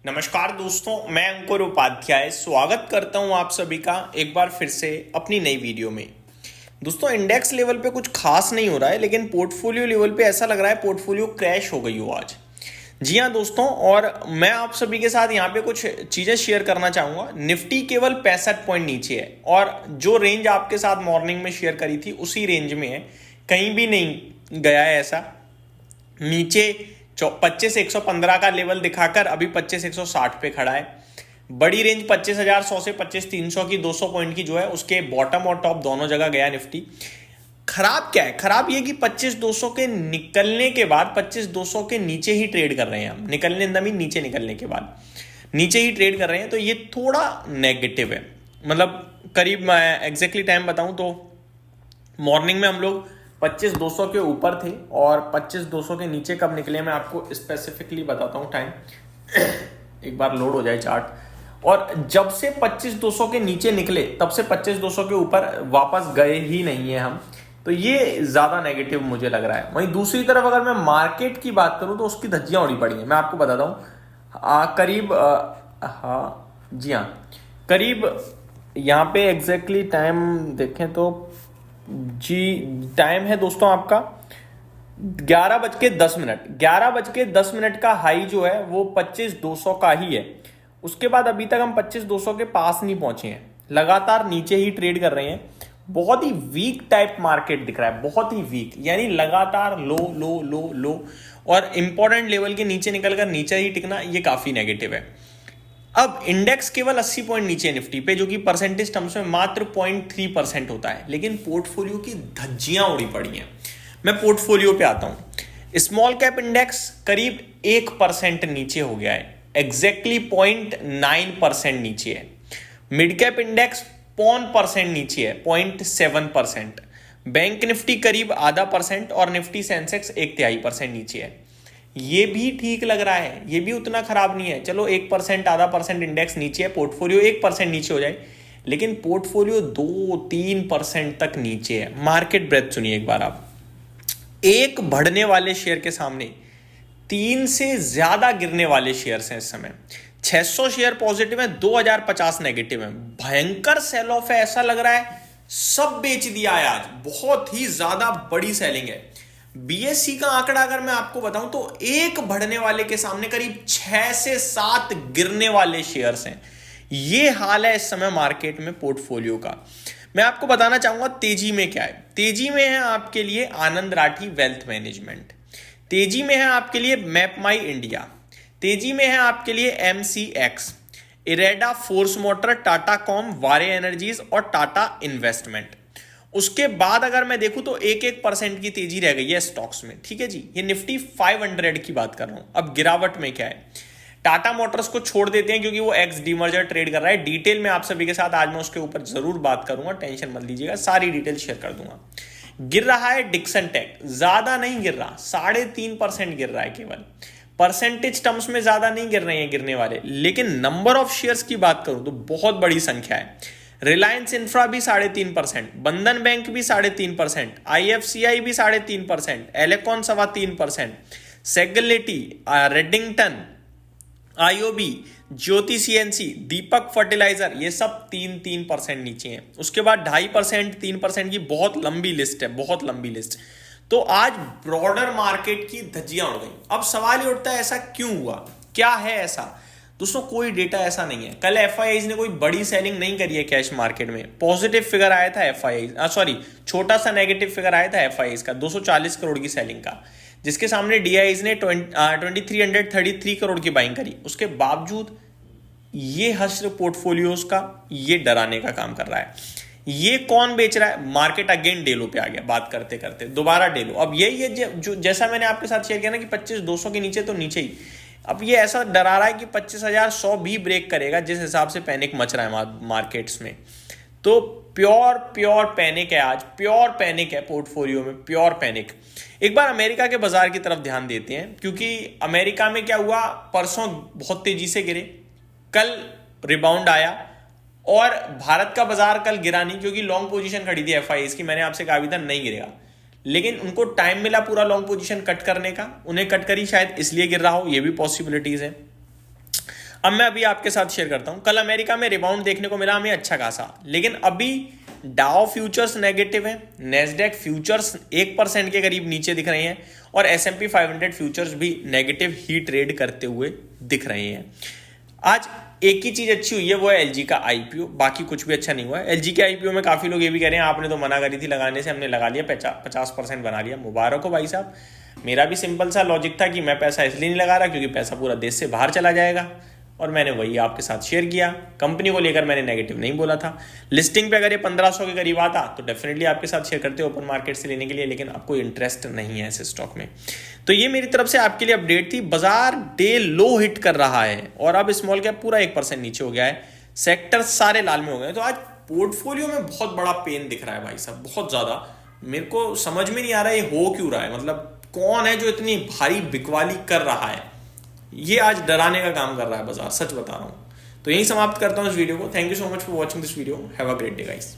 नमस्कार दोस्तों, मैं अंकुर उपाध्याय स्वागत करता हूं आप सभी का एक बार फिर से अपनी नई वीडियो में। दोस्तों, इंडेक्स लेवल पे कुछ खास नहीं हो रहा है, लेकिन पोर्टफोलियो लेवल पे ऐसा लग रहा है पोर्टफोलियो क्रैश हो गई हो आज। जी हाँ दोस्तों, और मैं आप सभी के साथ यहाँ पे कुछ चीज़ें शेयर करना चाहूँगा। निफ्टी केवल 65 पॉइंट नीचे है और जो रेंज आपके साथ मॉर्निंग में शेयर करी थी उसी रेंज में है, कहीं भी नहीं गया है ऐसा। नीचे 25,115 का लेवल दिखाकर अभी 25,160 पे खड़ा है। बड़ी रेंज 25,100 से 25,300 की 200 पॉइंट की जो है उसके बॉटम और टॉप दोनों जगह गया निफ्टी। खराब क्या है? खराब ये कि 25,200 के निकलने के बाद 25,200 के नीचे ही ट्रेड कर रहे हैं हम। निकलने नमी नीचे निकलने के बाद नीचे ही ट्रेड कर रहे हैं, तो ये थोड़ा नेगेटिव है। मतलब करीब मैं एग्जैक्टली टाइम बताऊं तो मॉर्निंग में हम लोग 25,200 के ऊपर थे और 25,200 के नीचे कब निकले मैं आपको स्पेसिफिकली बताता हूँ टाइम। एक बार लोड हो जाए चार्ट। और जब से 25,200 के नीचे निकले तब से 25,200 के ऊपर वापस गए ही नहीं है हम, तो ये ज्यादा नेगेटिव मुझे लग रहा है। वहीं दूसरी तरफ अगर मैं मार्केट की बात करूं तो उसकी धज्जियां उड़ी पड़ी हैं। मैं आपको बताता हूं करीब जी हाँ, करीब यहाँ पे एग्जैक्टली टाइम देखें तो जी टाइम है दोस्तों आपका 11:10। 11:10 का हाई जो है वो 25,200 का ही है। उसके बाद अभी तक हम 25,200 के पास नहीं पहुंचे हैं, लगातार नीचे ही ट्रेड कर रहे हैं। बहुत ही वीक टाइप मार्केट दिख रहा है, बहुत ही वीक, यानी लगातार लो लो लो लो और इंपॉर्टेंट लेवल के नीचे निकलकर नीचे ही टिकना, ये काफी नेगेटिव है। अब इंडेक्स केवल 80 पॉइंट नीचे निफ्टी पे, जो कि परसेंटेज टर्म्स में मात्र 0.3% होता है, लेकिन पोर्टफोलियो की धज्जियां उड़ी पड़ी हैं। मैं पोर्टफोलियो पे आता हूं। स्मॉल कैप इंडेक्स करीब 1% नीचे हो गया है, एग्जैक्टली 0.9% नीचे है। मिड कैप इंडेक्स 0.1% नीचे है, 0.7%। बैंक निफ्टी करीब ½ % और निफ्टी सेंसेक्स 1/3% नीचे है। ये भी ठीक लग रहा है, ये भी उतना खराब नहीं है। चलो 1% ½ % इंडेक्स नीचे है, पोर्टफोलियो 1% नीचे हो जाए, लेकिन पोर्टफोलियो 2-3% तक नीचे है। मार्केट ब्रेथ सुनिए एक बार आप। एक बढ़ने वाले शेयर के सामने 3 से ज्यादा गिरने वाले शेयर्स हैं इस समय। 600 शेयर पॉजिटिव है, 2050 नेगेटिव है। भयंकर सेल ऑफ है, ऐसा लग रहा है सब बेच दिया है आज। बहुत ही ज्यादा बड़ी सेलिंग है। बीएससी का आंकड़ा अगर मैं आपको बताऊं तो एक बढ़ने वाले के सामने करीब 6 से 7 गिरने वाले शेयर्स हैं। ये हाल है इस समय मार्केट में पोर्टफोलियो का। मैं आपको बताना चाहूंगा तेजी में क्या है। तेजी में है आपके लिए आनंद राठी वेल्थ मैनेजमेंट, तेजी में है आपके लिए मैप माई इंडिया, तेजी में है आपके लिए MCX, IREDA, force motor, Tata com, वारे एनर्जीज और टाटा इन्वेस्टमेंट। उसके बाद अगर मैं देखूं तो 1% की तेजी रह गई है स्टॉक्स में। ठीक है जी, ये निफ्टी 500 की बात कर रहा हूं। अब गिरावट में क्या है, टाटा मोटर्स को छोड़ देते हैं क्योंकि वो एक्स डीमर्जर ट्रेड कर रहा है। डिटेल में आप सभी के साथ आज मैं उसके ऊपर जरूर बात करूंगा, टेंशन मत लीजिएगा, सारी डिटेल शेयर कर दूंगा। गिर रहा है डिक्सन टेक, ज्यादा नहीं गिर रहा, 3.5% गिर रहा है केवल। परसेंटेज टर्म्स में ज्यादा नहीं गिर रहे हैं गिरने वाले, लेकिन नंबर ऑफ शेयर्स की बात करूं तो बहुत बड़ी संख्या है। रिलायंस इंफ्रा भी 3.5%, बंधन बैंक भी 3.5%, आईएफसीआई भी 3.5%, एलेकॉन 3.25%, सेगलिटी, रेडिंगटन, आईओबी, ज्योति सीएनसी, दीपक फर्टिलाइजर, ये सब 3% नीचे हैं। उसके बाद 2.5%, 3% की बहुत लंबी लिस्ट है, बहुत लंबी लिस्ट। तो आज ब्रॉडर मार्केट की धज्जियां उड़ गई। अब सवाल ये उठता है ऐसा क्यों हुआ, क्या है ऐसा? दोस्तों, कोई डेटा ऐसा नहीं है। कल एफआईआईज ने कोई बड़ी सेलिंग नहीं करी है कैश मार्केट में। पॉजिटिव फिगर आया था एफआईआईज, छोटा सा नेगेटिव फिगर आया था एफआईआईज का 240 करोड़ की सेलिंग का, जिसके सामने डीआईज ने 2333 करोड़ की बाइंग करी। उसके बावजूद ये हश्र पोर्टफोलियोज का ये डराने का काम कर रहा है। ये कौन बेच रहा है? मार्केट अगेन डेलो पे आ गया, बात करते करते दोबारा डेलो। अब यही है जो जैसा मैंने आपके साथ शेयर किया ना कि 25,200 के नीचे तो नीचे ही। अब ये ऐसा डरा रहा है कि 25,100 भी ब्रेक करेगा, जिस हिसाब से पैनिक मच रहा है मार्केट्स में। तो प्योर पैनिक है आज, प्योर पैनिक है पोर्टफोलियो में, प्योर पैनिक। एक बार अमेरिका के बाजार की तरफ ध्यान देते हैं, क्योंकि अमेरिका में क्या हुआ, परसों बहुत तेजी से गिरे, कल रिबाउंड आया, और भारत का बाजार कल गिरा नहीं क्योंकि लॉन्ग पोजीशन खड़ी थी एफआईआईज की। मैंने आपसे कहा भी था नहीं गिरेगा, लेकिन उनको टाइम मिला पूरा लॉन्ग पोजीशन कट करने का, उन्हें कट करी शायद इसलिए गिर रहा हो, ये भी पॉसिबिलिटीज है। अब मैं अभी आपके साथ शेयर करता हूं, कल अमेरिका में रिबाउंड देखने को मिला हमें अच्छा खासा, लेकिन अभी डाउ फ्यूचर्स नेगेटिव है, नेस्डैक फ्यूचर्स 1% के करीब नीचे दिख रहे हैं और S&P 500 फ्यूचर्स भी नेगेटिव ही ट्रेड करते हुए दिख रहे हैं। आज एक ही चीज अच्छी हुई है, वो है एलजी का आईपीओ, बाकी कुछ भी अच्छा नहीं हुआ है। एलजी के आईपीओ में काफी लोग ये भी कह रहे हैं आपने तो मना करी थी लगाने से, हमने लगा लिया, 50% बना लिया। मुबारक हो भाई साहब। मेरा भी सिंपल सा लॉजिक था कि मैं पैसा इसलिए नहीं लगा रहा क्योंकि पैसा पूरा देश से बाहर चला जाएगा, और मैंने वही आपके साथ शेयर किया। कंपनी को लेकर मैंने नेगेटिव नहीं बोला था। लिस्टिंग पे अगर ये 1500 के करीब आता तो डेफिनेटली आपके साथ शेयर करते ओपन मार्केट से लेने के लिए, लेकिन आपको इंटरेस्ट नहीं है इस स्टॉक में। तो ये मेरी तरफ से आपके लिए अपडेट थी। बाजार डे लो हिट कर रहा है और अब स्मॉल कैप पूरा 1% नीचे हो गया है, सेक्टर सारे लाल में हो गए। तो आज पोर्टफोलियो में बहुत बड़ा पेन दिख रहा है भाई साहब, बहुत ज्यादा। मेरे को समझ में नहीं आ रहा है ये हो क्यों रहा है, मतलब कौन है जो इतनी भारी बिकवाली कर रहा है। ये आज डराने का काम कर रहा है बाजार, सच बता रहा हूं। तो यही समाप्त करता हूं इस वीडियो को। Thank you so much for watching this video. Have a great day guys.